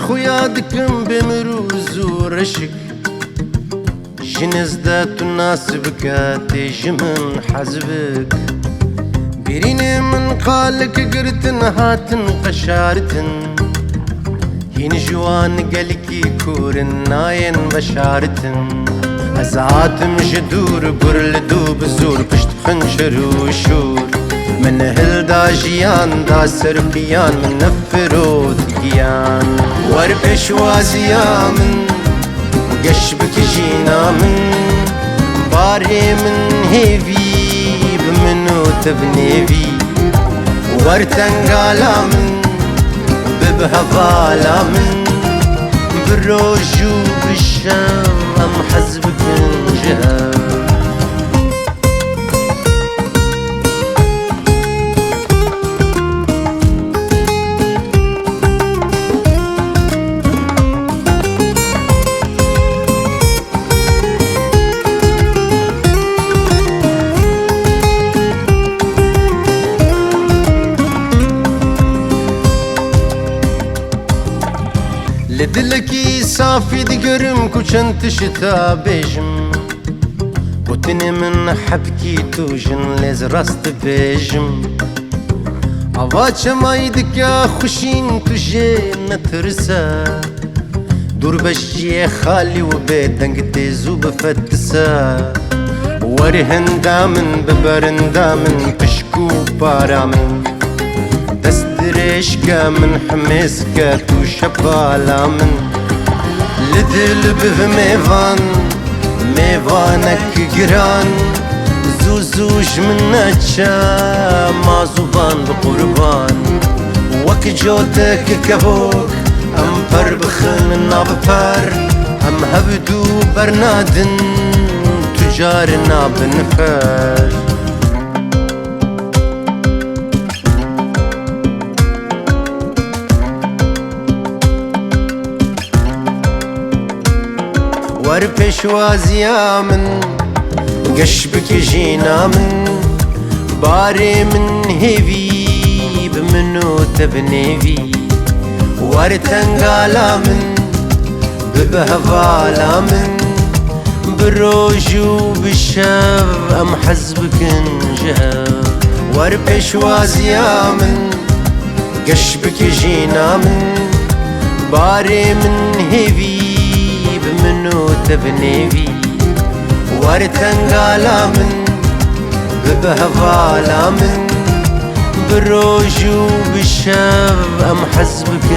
خویا دکم بمروز و رشک جنزده تناسبك تيجي من حزبك بريني من قالك قرتن هاتن قشارتن هين جوان قلكي كورن ناين بشارتن أزعات مجدور قرل دوب زور بشت خنشر وشور من هل دا جيان دا سربيان من نفرود قيان وربش وازيا من قشبك جينا من باري من هيفي بمنو تبنيفي ورتنقالا من ببهفالا من بالروج وبالشام حزبك انجاب لدلكي صافي دقرم كوشن تشتا بيجم وتني من حبكي توجن لز راست بيجم عواچ ما يدك يا خوشين تجي نترسا دور بشي خالي وبيدنك تيزو بفتسا ورهن دامن ببرن دامن بشكو بارامن ريشكا من حميسكا تو شبالا من لدل بميفان ميفانك قران زوزوش من نتشا ما زبان بقربان وك جوتك كبوك ام بر بخن نابفر ام هبدو برنادن تجارنا بنفر وربشوازيا من قشبك جينا من باري من هيفي بمنو تبنيفي ورتنقالا من ببهفالا من بالروج وبالشاف ام حزبك انجاب وربشوازيا من قشبك جينا من باري من هيفي منو تبنيفي ورتنقالا من ببهفالا من بالروج وبالشاف ام حزبك